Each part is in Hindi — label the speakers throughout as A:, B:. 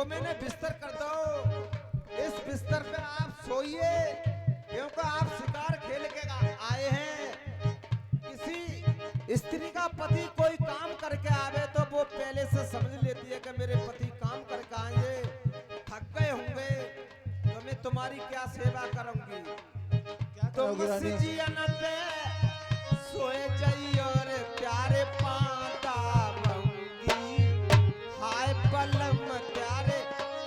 A: जो मैंने बिस्तर कर दो, इस बिस्तर पे आप सोइए, क्योंकि आप शिकार खेल के आए हैं। किसी स्त्री का पति कोई काम करके आवे तो वो पहले से समझ लेती है कि मेरे पति काम करके आएंगे, थक गए होंगे, तो मैं तुम्हारी क्या सेवा करूंगी।
B: क्या
A: तुम
B: करोगे रानी?
A: जियन पे सोए जाइए और प्यारे पाता बंगी, हाय पलम प्यारे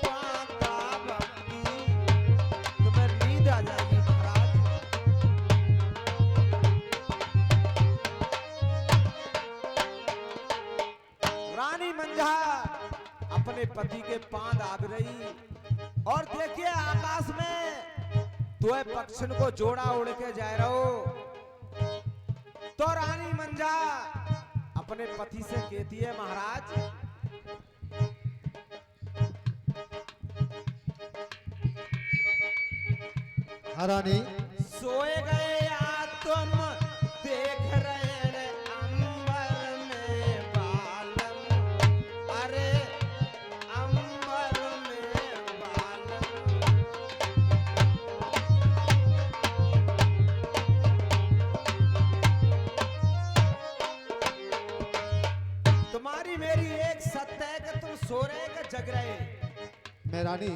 A: पाता बंगी, तुम्हें नींद आ जाएगी महाराज। रानी मंझा अपने पति के पांव दाब रही और देखिए आकाश में तुए पक्षियों को जोड़ा उड़ के जा रहो। तो रानी मंझा अपने पति से कहती है, महाराज
B: हाँ रानी।
A: सोए गए या तुम देख रहे रे अंबर में बालम, अरे अंबर में बालम। तुम्हारी मेरी एक सत्य है कि तुम सो रहे कि जग रहे।
B: मैं रानी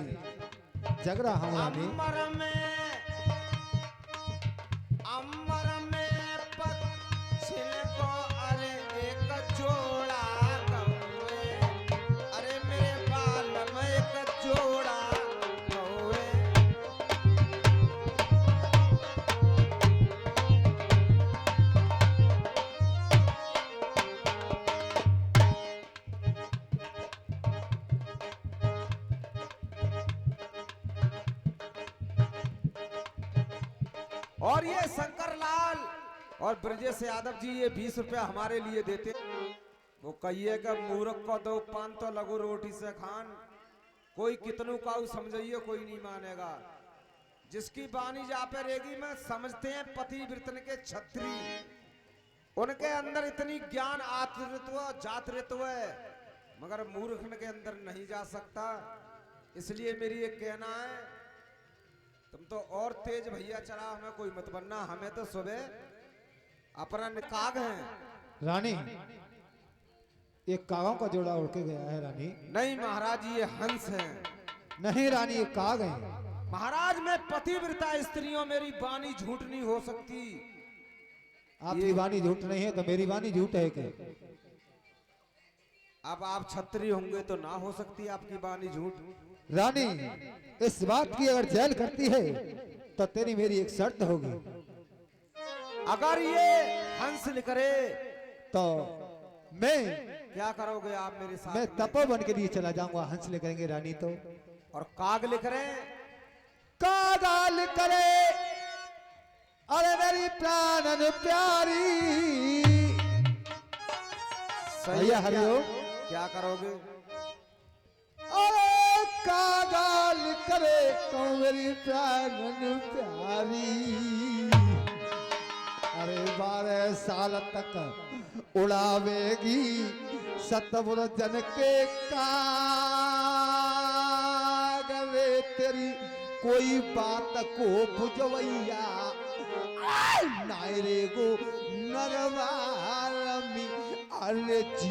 B: जग रहा हूँ रानी।
A: अमर में पक्षिन को अरे एक जोड़ा कौवे, अरे मेरे बाल में एक जोड़ा कौवे। और ये शंकर लाल और ब्रजेश यादव जी ये 20 रुपया हमारे लिए देते। वो कहिए कि मूर्ख को दो पान तो लगो रोटी से खान, कोई कितनों का समझिए कोई नहीं मानेगा। जिसकी बानी जा पे रहेगी में समझते हैं पति वृतन के छत्री, उनके अंदर इतनी ज्ञान आतृत्व जातृत्व है, मगर मूर्ख के अंदर नहीं जा सकता। इसलिए मेरी एक कहना है, तुम तो और तेज भैया चला, हमें कोई मत बनना, हमें तो सुबह अपना निकाग है।
B: रानी एक कागों का जोड़ा उड़ के गया है रानी।
A: नहीं महाराज ये हंस हैं।
B: नहीं रानी ये काग है।
A: महाराज मैं पतिव्रता स्त्रियों, मेरी बानी झूठ नहीं हो सकती।
B: आपकी वाणी झूठ नहीं है तो मेरी वाणी झूठ है क्या?
A: अब आप छत्री होंगे तो ना हो सकती आपकी बानी झूठ।
B: रानी इस बात की अगर जेल करती है तो तेरी मेरी एक शर्त होगी।
A: अगर ये हंस निकले
B: तो मैं
A: क्या करोगे आप मेरे साथ?
B: मैं तपोवन के लिए चला जाऊंगा, हंस ले करेंगे रानी तो।
A: और काग लिख रहे
B: कागाल करे अरे मेरी प्राणन प्यारी। भैया हरिओम।
A: क्या करोगे?
B: अरे कागाल करे तो मेरी प्राणन प्यारी। अरे 12 साल तक उड़ावेगी सतपुर जन के काग वे तेरी कोई बात को बुझवैया नायरे गो नरवारमी। अरे जी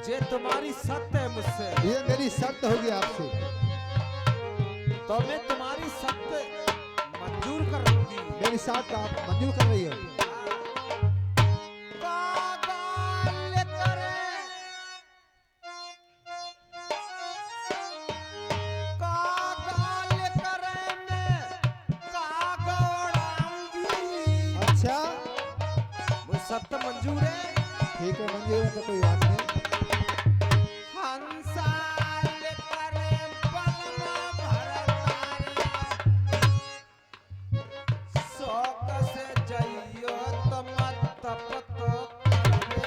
A: जे तुम्हारी सत्य है मुझसे,
B: ये मेरी शर्त होगी आपसे।
A: तो मैं तुम्हारी सत्य मंजूर कर लूंगी।
B: मेरी शर्त आप मंजूर कर रही हो?
A: कागाल करे, कागाल करे मैं काग उड़ाऊंगी।
B: अच्छा
A: वो सत्य मंजूर है।
B: ठीक है, मंजूर है तो कोई बात नहीं।
A: हंसाल करे बलमा भरतारे, शौक से जइयो तो मत पतो करवे।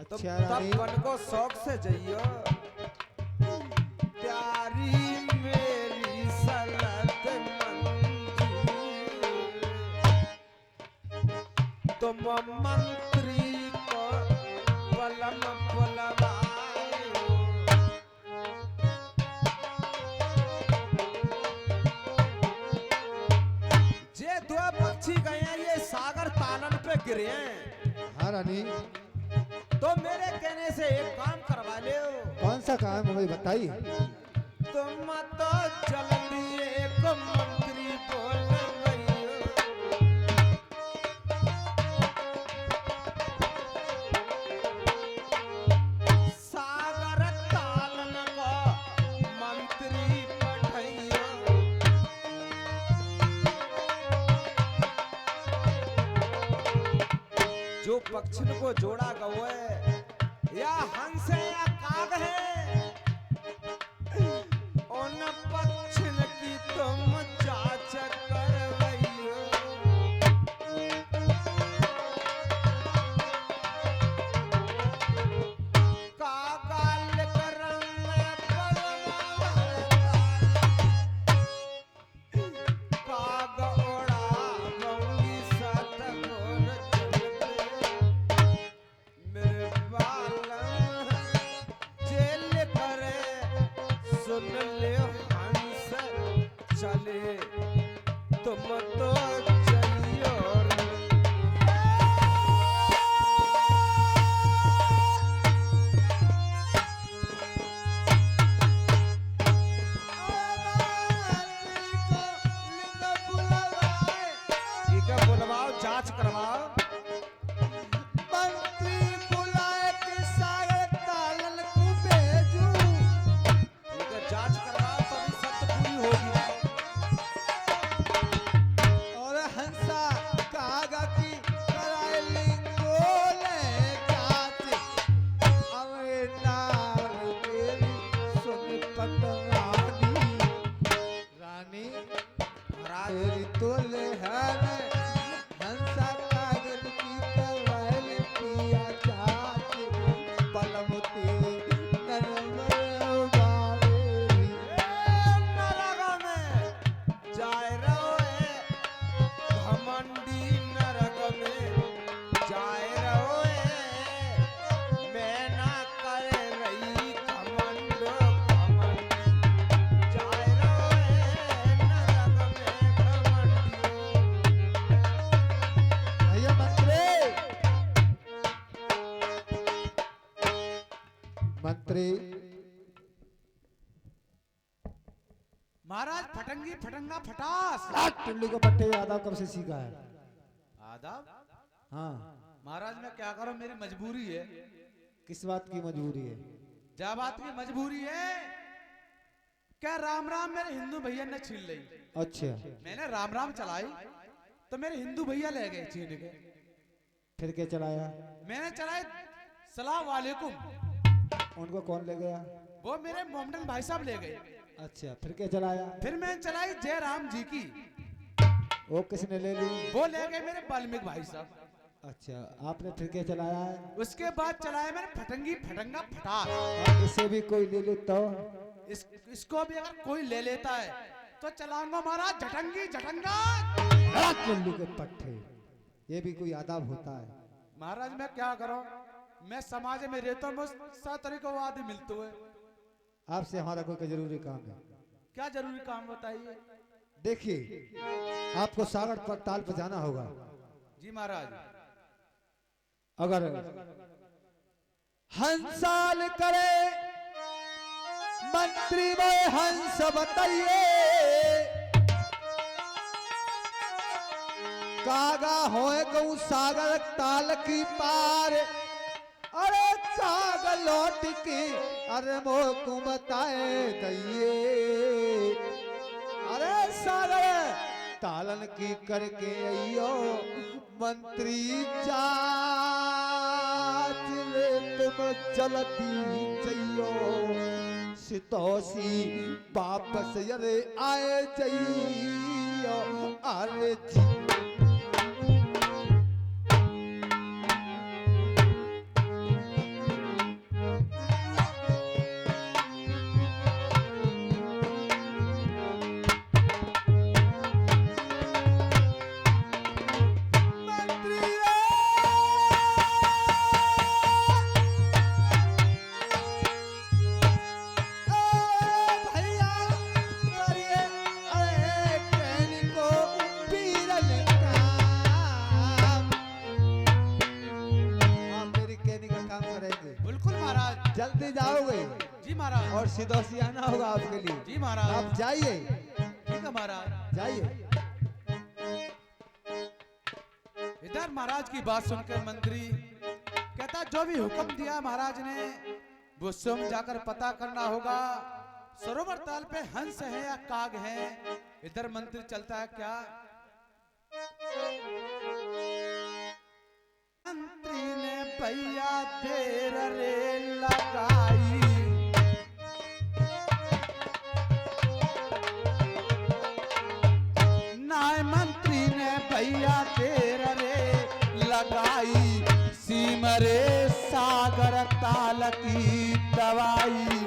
A: तो
B: अच्छा
A: तब
B: रानी
A: बन को शौक से जइयो। प्यारी मेरी सलत मंजूर, तुम मंत्री जे दो पक्षी गए हैं ये सागर तालन पे गिरे हैं।
B: हाँ रानी,
A: तो मेरे कहने से एक काम करवा ले।
B: कौन सा काम है भाई बताइए।
A: तुम तो जल्दी एक मंत्री बोल गई हो। सागर तालन का मंत्री पठैया। जो पक्षिन को जोड़ा गए या हंस है या काग है, उन पक्षिन की तुम जांच करवैयो। कागाल करम काग उड़ाऊंगी सतगुण मेरे बालम जेल करे सुन ले हंस चले तुम तो चलियो रे। ठीक है बुलवाओ जांच करवाओ।
B: मंत्री बुलाए के सागर तालन को भेजू।
A: ठीक है जांच करवाओ तभी सत्य पूरी होगी।
B: और हंसा कागा की कराए लिंगोले जात। अवे नार तेरी सुन पटरानी। रानी
A: महाराज
B: तेरी तोले है हंसा कागज की कराए लिया जात। बलम तेरे नरम बारेरी।
A: नरक में जाए रहोए घमंडी नरक में जाए रहोए। मैं ना कर रही घमंड घमंडी जाए रहोए नरक में घमंडियों।
B: भैया मंत्री
C: महाराज फटंगी फटंगा फटास।
B: टुल्ली को पट्टे आदाब कब से सीखा है?
C: आदाब
B: हाँ,
C: महाराज मैं क्या करूं, मेरी मजबूरी है।
B: किस बात की मजबूरी है?
C: क्या बात की मजबूरी है? क्या राम राम मेरे हिंदू भैया ने छीन ली।
B: अच्छा,
C: मैंने राम राम चलाई तो मेरे हिंदू भैया ले गए छीन के।
B: फिर क्या चलाया?
C: मैंने चलाई सलाम वालेकुम,
B: उनको कौन ले गया?
C: वो मेरे मोमडन भाई साहब ले गए।
B: अच्छा, फिर क्या चलाया?
C: फिर मैं चलाई जय राम जी की,
B: वो किसने ले ली?
C: वो ले गए मेरे वाल्मीकि भाई साहब।
B: अच्छा, आपने फिर क्या चलाया है?
C: उसके बाद चलाया मैंने फटंगी फटंगा फटास।
B: और इसे भी कोई ले ले तो?
C: इसको भी अगर कोई ले लेता है तो चलाऊंगा महाराज झटंगी झटंगा।
B: टुल्ली के पट्टे, ये भी कोई आदाब होता है?
C: महाराज मैं क्या करूं, मैं समाज में रहता हूँ, सब तरीके के आदमी मिलते हुए।
B: आपसे हमारा कोई जरूरी काम है।
C: क्या जरूरी काम बताइए।
B: देखिए, आपको सागर पर ताल पर जाना होगा।
C: जी महाराज।
B: अगर हंसाल करे मंत्री में हंस बताइए। कागा होए गऊ सागर ताल की पार। अरे कागा लौट के अरे मोको बताए दइए। अरे सागर तालन की करके अयो मंत्री जात ले तुम चलती जइयो। सितोसी वापस यरे आए जइयो। अरे जी भैया अरे कहनी को पीर जल्दी जाओगे
C: जी महाराज।
B: और सिदोसी आना होगा आपके लिए।
C: जी महाराज।
B: आप जाइए,
C: ठीक है महाराज।
B: जाइए।
C: इधर महाराज की बात सुनकर मंत्री कहता जो भी हुक्म दिया महाराज ने वो स्वयं जाकर पता करना होगा। सरोवर ताल पे हंस है या काग है। इधर मंत्री चलता है क्या। मंत्री ने भैया देर रे लगाई। नाय मंत्री ने भैया देर रे लगाई। सीमरे सागर ताल की दवाई।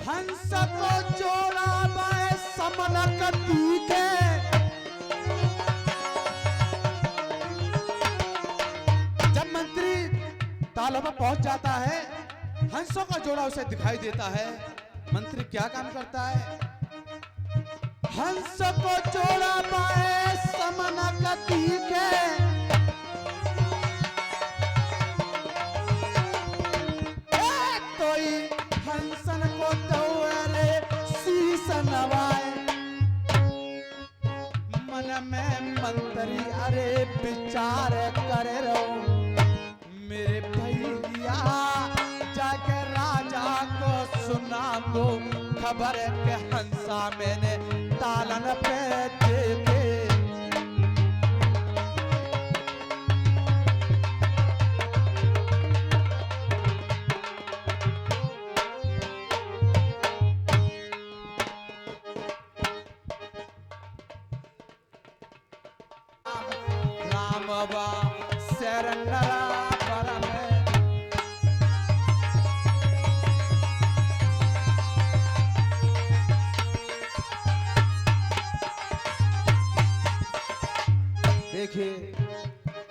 C: हंस को जोड़ा बाए समनक तीखे। जब मंत्री तालाब में पहुंच जाता है हंसों का जोड़ा उसे दिखाई देता है। मंत्री क्या काम करता है। हंस को जोड़ा बाए समनक तीखे। हंसन को दौरे शीस नवाए। मन में मंत्री अरे विचार करे रहो। मेरे भैया जाके राजा को सुना दो खबर के हंसा मैंने तालन पे देखे। रामबा शरणरा परम।
A: देखिए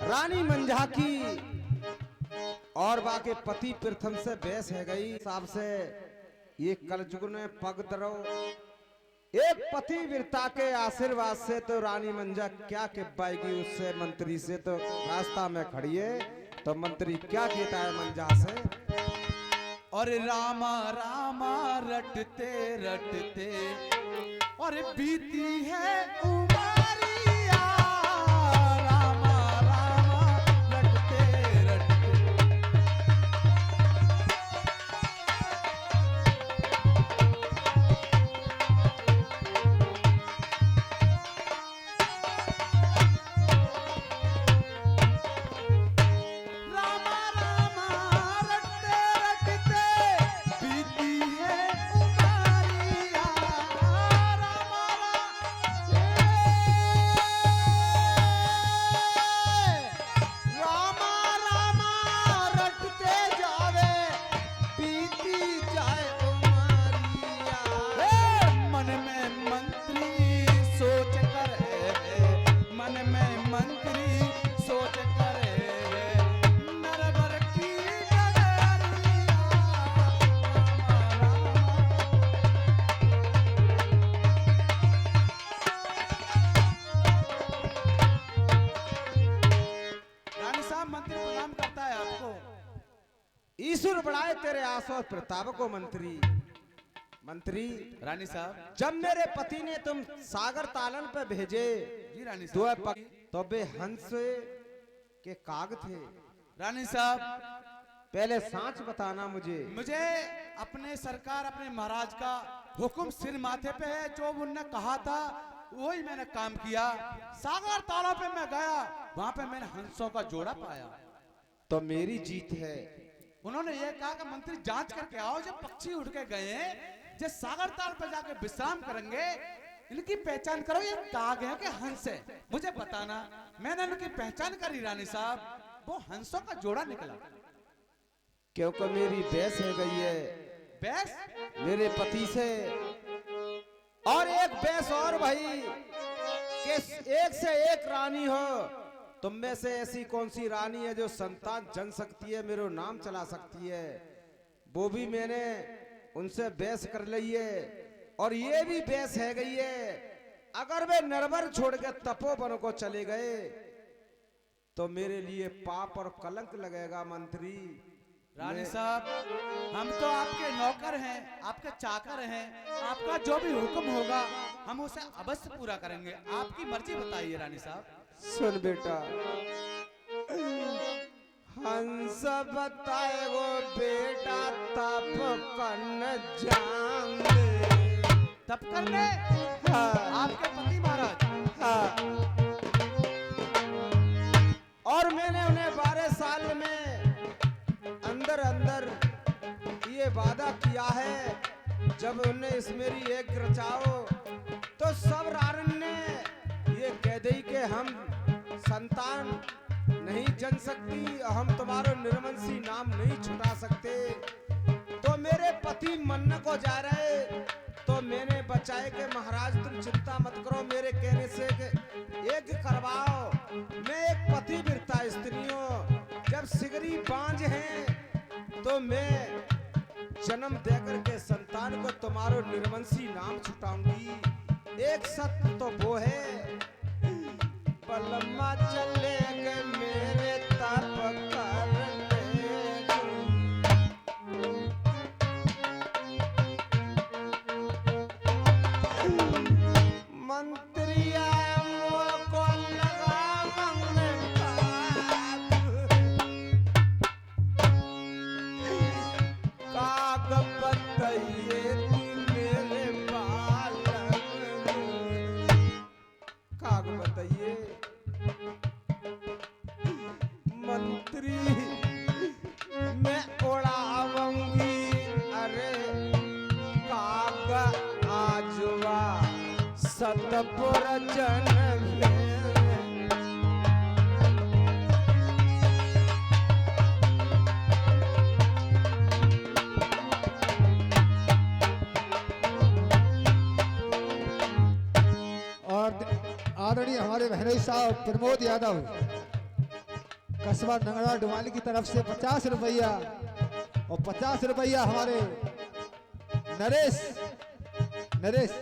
A: रानी मंझाकी और बाके पति प्रथम से बहस है गई साहब से। ये कलजुग ने पग दरो एक पति वीरता के आशीर्वाद से तो रानी मंझा क्या के पाएगी उससे मंत्री से तो रास्ता में खड़ी है। तो मंत्री क्या कहता है मंझा से।
C: और रामा रामा रटते रटते और बीती है उमरिया। रामा रामा रटते रटते। रामा रामा रटते रटते बीती है उमरिया। रामा रामा रामा रटते जावे बीती जाए उमरिया। मन में मंत्री सोच कर मन में मंत्री सोच कर नरवर की डगरिया। रानी साहब मंत्री प्रणाम करता है आपको।
A: ईश्वर बढ़ाए तेरे आस और प्रताप को मंत्री। मंत्री
C: रानी साहब।
A: जब मेरे पति ने तुम सागर तालन पे भेजे
C: जी रानी
A: तो
C: साहब।
A: तो बे हंस के काग थे।
C: रानी साहब
A: पहले सांच बताना मुझे।
C: मुझे अपने सरकार अपने महाराज का हुक्म सिर माथे पे है। जो उन्होंने कहा था वही मैंने काम किया। सागर तालाब पे मैं गया वहां पे मैंने हंसों का जोड़ा पाया।
A: तो मेरी जीत है।
C: उन्होंने ये कहा कि मंत्री जांच करके आओ। जब पक्षी उड़ के गए जो सागर ताल पे जाके विश्राम करेंगे इनकी पहचान करो। ये काग है कि हंस है मुझे बताना। मैंने इनकी पहचान करी रानी साहब। वो हंसों का जोड़ा निकला।
A: क्योंकि मेरी बहस हो गई है
C: बस
A: मेरे पति से। और एक बहस और भाई कि एक से एक रानी हो तुम में से ऐसी कौन सी रानी है जो संतान जन सकती है, मेरा नाम चला सकती है? वो भी मैंने उनसे बहस कर ली है और ये भी बहस है गई है। अगर वे नरवर छोड़ के तपोवन को चले गए तो मेरे लिए पाप और कलंक लगेगा मंत्री।
C: रानी साहब, हम तो आपके नौकर हैं, आपके चाकर हैं, आपका जो भी हुक्म होगा हम उसे अवश्य पूरा करेंगे। आपकी मर्जी बताइए रानी साहब।
A: सुन बेटा, हंस बताए वो बेटा तप कन जाएंगे।
C: तब करने
A: हाँ,
C: आपके पति महाराज।
A: हाँ। और मैंने उन्हें 12 साल में अंदर अंदर ये वादा किया है, जब उन्हें इस मेरी एक रचाओ तो सब रारण ने ये कह दी कि हम संतान नहीं जन सकती, हम तुम्हारा निर्वंशी नाम नहीं छुटा सकते। तो मेरे पति मन को जा रहे, तो मैंने बचाए कि महाराज तुम चिंता मत करो, मेरे कहने से एक करवाओ। मैं एक पतिव्रता स्त्रियों, जब सिगरी बांझ हैं तो मैं जन्म देकर के संतान को तुम्हारो निर्वंशी नाम छुटाऊंगी। एक सत्य तो वो है, पलमा चले गए मेरे तप करने। मंत्री आए को लगा मंगन काग बताइए मेरे बालक, काग बताइए मंत्री मैं उड़ाऊंगी। अरे काग आजवा सतपुर जन में।
B: और आदरणीय हमारे बहनोई साहब प्रमोद यादव कस्बा नंगड़ा डुमाली की तरफ से 50 रुपया और 50 रुपया हमारे नरेश नरेश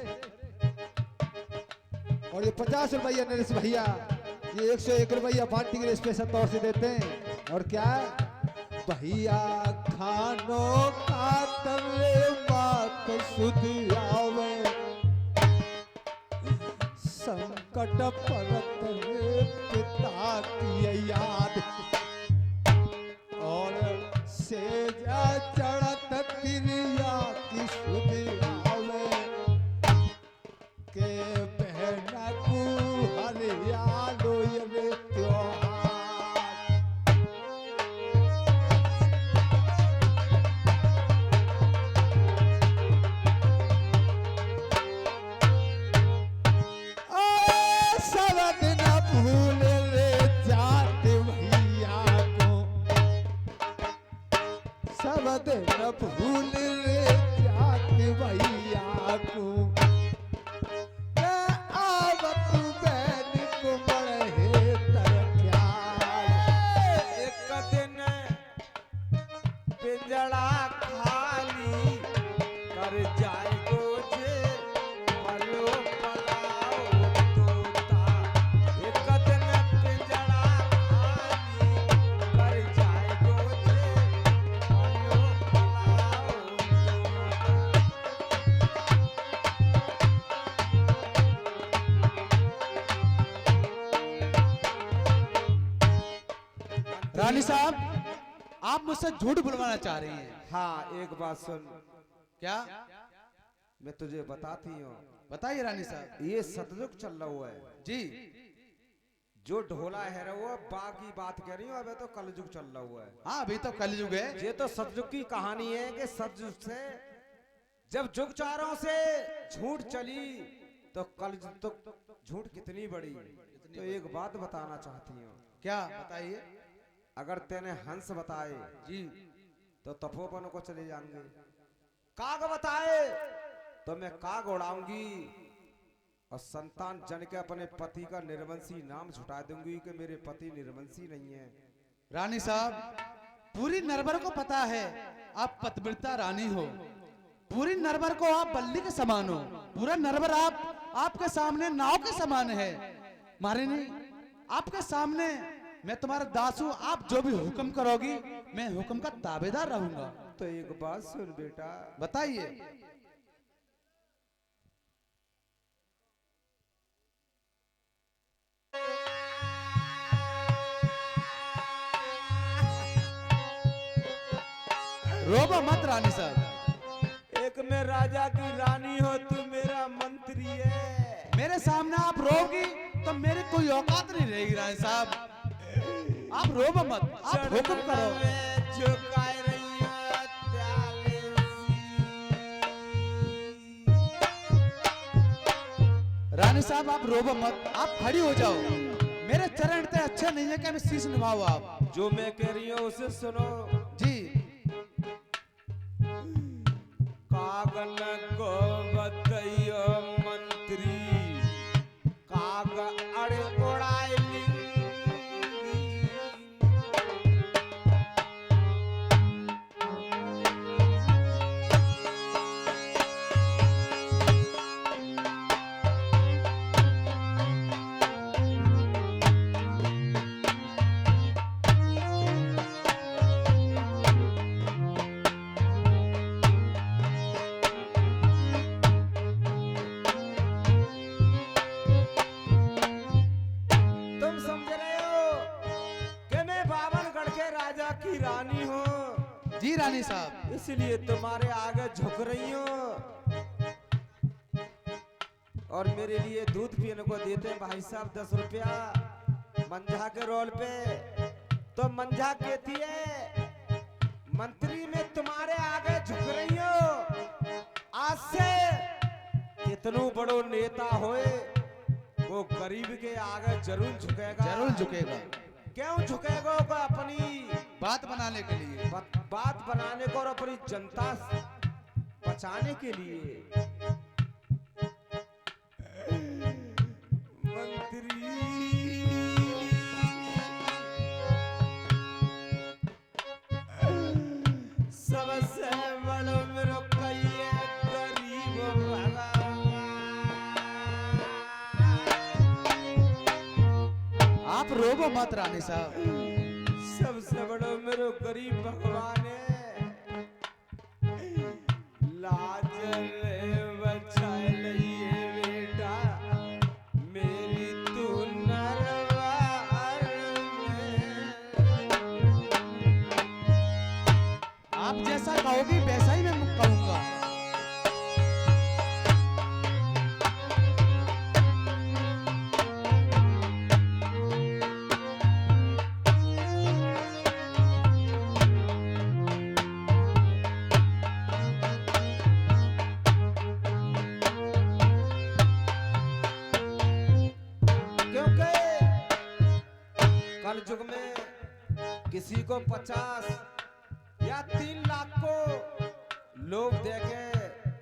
B: और ये 50 रुपया नरेश भैया, ये 101 रुपया पार्टी के लिए स्पेशल तौर से देते हैं। और क्या है भैया खानो का तले बात सुध आवे, संकट परत पिता की याद, और सेजा चढ़त तिरिया की सुध आवे, के बहना को हरियालो ये त्योहार। सब दिन भूल रे जात भैया को, सब दिन भूल रे जात भैया को, आवत बैन को बढ़े तर ख्याल।
A: एक दिन पिंजड़ा खाली कर जाए गोजे, पलो पलाओ तोता। एक दिन पिंजड़ा खाली कर जाए गोजे, पलो पलाओ तोता।
C: रानी साहब, आप मुझसे झूठ बुलवाना चाह रही हैं
A: हाँ, एक बात सुन,
C: क्या?
A: मैं तुझे बताती हूँ,
C: बताइए रानी साहब।
A: ये सतयुग चल रहा हुआ है।
C: जी,
A: जो ढोला है रे वो बाकी बात कह रही हूँ, अबे तो कलयुग चल रहा हुआ है।
C: हाँ अभी तो कलयुग है।
A: ये तो सतयुग की कहानी है कि सतयुग से जब जुग चारों से झूठ चली तो कलयुग तो झूठ कितनी बड़ी। तो एक बात बताना चाहती हूँ,
C: क्या बताइए?
A: अगर तेने हंस बताए
C: जी,
A: तो तपोवन को चले जाएंगे, काग बताए तो मैं काग उड़ाऊंगी, और संतान जन के अपने पति का निर्वंशी नाम छुटा दूंगी कि मेरे पति निर्वंशी नहीं है।
C: रानी साहब, पूरी नरबर को पता है आप पतिव्रता रानी हो, पूरी नरबर को आप बल्ली के समान हो, पूरा नरबर आपके सामने नाव के समान है। महारानी, आपके सामने मैं तुम्हारा दास हूं, आप जो भी हुक्म करोगी मैं हुक्म का ताबेदार रहूंगा।
A: तो एक बात सुन बेटा,
C: बताइए। रोबो मत रानी साहब।
A: एक मैं राजा की रानी हो, तू मेरा मंत्री है।
C: मेरे सामने आप रोगी तो मेरी कोई औकात नहीं रहेगी रानी साहब। आप रोबो मत, आप हुक्म करो। रानी साहब आप रोबो मत, आप खड़ी हो जाओ। मेरे चरण इतने अच्छे नहीं है कि मैं शीश निभाऊं। आप
A: जो मैं कह रही हूँ उसे सुनो
C: जी।
A: कागन को बतइयो मंत्री, काग अड़े उड़ाए की रानी हो।
C: जी रानी साहब,
A: इसलिए तुम्हारे आगे झुक रही हूँ और मेरे लिए दूध पीने को देते हैं भाई साहब 10 रुपया मंझा के रोल पे। तो मंझा कहती है मंत्री में तुम्हारे आगे झुक रही हो। आज से कितनों बड़ो नेता होए वो गरीब के आगे जरूर झुकेगा।
C: जरूर झुकेगा।
A: क्यों झुकेगा? वो अपनी
C: बात बनाने के लिए,
A: बात बनाने को और अपनी जनता बचाने के लिए। मंत्री सबसे बड़ो मेरो कहिए गरीब भगवान।
C: आप रोबो मत रानी साहब।
A: सबसे बड़ो मेरो गरीब भगवान है। लाज रे बचाए लइए बेटा मेरी तू नरवार में।
C: आप जैसा कहोगी वैसा ही मैं कहूंगा।
A: कलयुग में किसी को 50 या 3 लाख को लोभ देके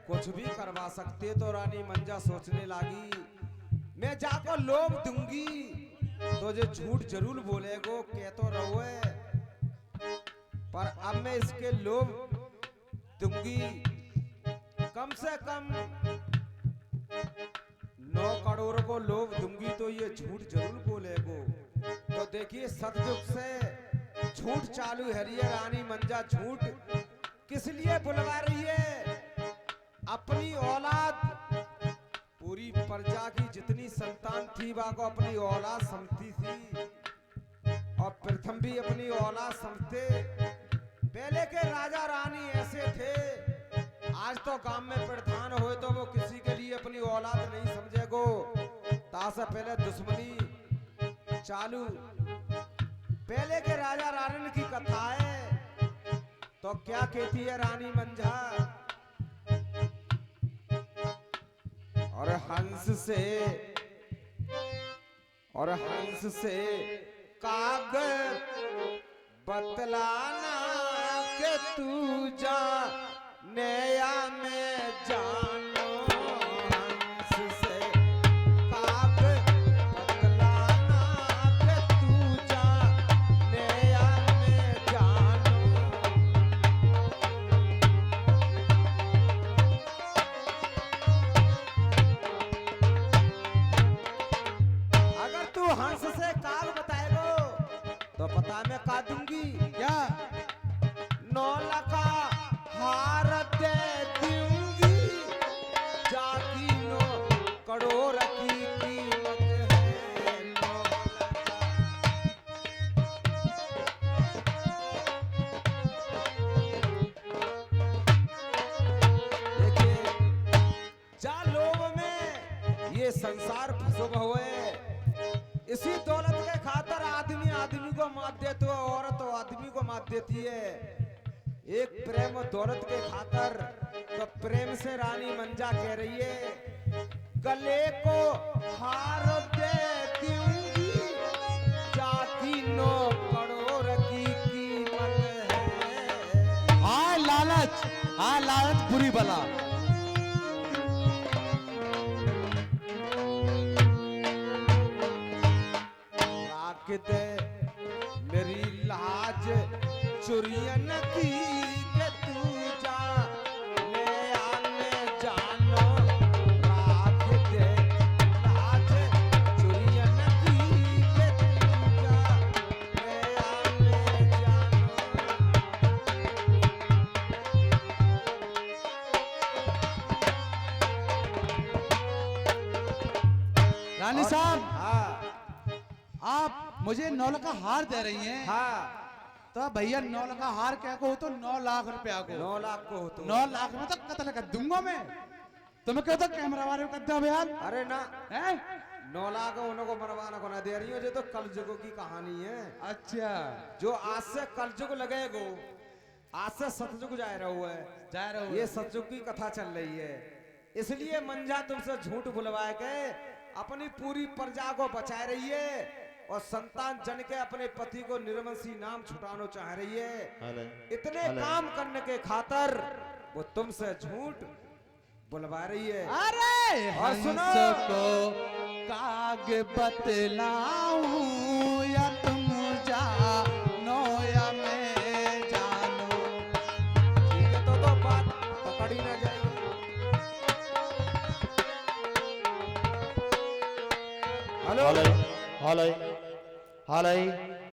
A: कुछ भी करवा सकते। तो रानी मंजा सोचने लगी मैं जाको लोभ दूंगी तो जो झूठ जरूर बोलेगो कह तो रहो, पर अब मैं इसके लोभ दूंगी कम से कम 9 करोड़ को लोभ दूंगी तो ये झूठ जरूर बोलेगो। तो देखिए सतयुग से झूठ चालू है। ये रानी मंजा झूठ किस लिए बुलवा रही है? अपनी औलाद पूरी प्रजा की जितनी संतान थी वह को अपनी औलाद समझती थी और प्रथम भी अपनी औलाद समझते। पहले के राजा रानी ऐसे थे। आज तो गांव में प्रधान हो तो वो किसी के लिए अपनी औलाद नहीं समझेगो। तासे पहले दुश्मनी चालू। पहले के राजा रानी की कथा है। तो क्या कहती है रानी मंझा? और हंस से काग बतलाना के तू जा नया में जानो। हंस से हंस से काग बताएगो तो पता मैं का दूंगी
C: क्या?
A: 9 लाख हार दे दूंगी जाकी 9 करोड़ की कीमत है 9 देखिए जा लोभ में ये संसार फंसो हुए इसी दौलत के खातर आदमी आदमी को मात देते हो औरत आदमी को मात देती है एक प्रेम और दौलत के खातर तो प्रेम से रानी मंजा कह रही है गले को हार दे दूंगी जाकी 9 करोड़ की कीमत है
C: हाँ लालच बुरी बला।
A: राख दे मेरी लाज चुरियन की के तू जा ले आने जानो राख दे लाज चुरियन की के तू जा ले आने
C: रानी साहब,
A: हाँ
C: आप मुझे 9 लाख का हार दे रही हैं।
A: हाँ
C: तो भैया 9 लाख का हार क्या को तो 9 लाख रुपया को
A: 9 लाख को हो तो
C: 9 लाख में तो कत्ल कर दूंगा मैं। तुम्हें क्यों तो कैमरा वाले को कर दो बयान
A: अरे ना
C: है?
A: 9 लाख उनको मरवाना को ना दे रही हो जो तो कलजुग की कहानी है
C: अच्छा
A: जो आज से कलजुग लगेगो आज से सतयुग जा रहा हुआ है
C: जा रहा हूँ
A: ये सतयुग की कथा चल रही है इसलिए मंजा तुमसे झूठ बुलवाए के अपनी पूरी प्रजा को बचा रही है और संतान जन के अपने पति को निर्वंशी नाम छुटाना चाह रही है इतने काम करने के खातर वो तुमसे झूठ बुलवा रही है
C: अरे
A: और सुनो।
C: हंस को काग बतलाऊं या तुम जानो या मैं जानूं।
A: ठीक है तो बात पकड़ी ना जाएगी
D: हालै हालै हालै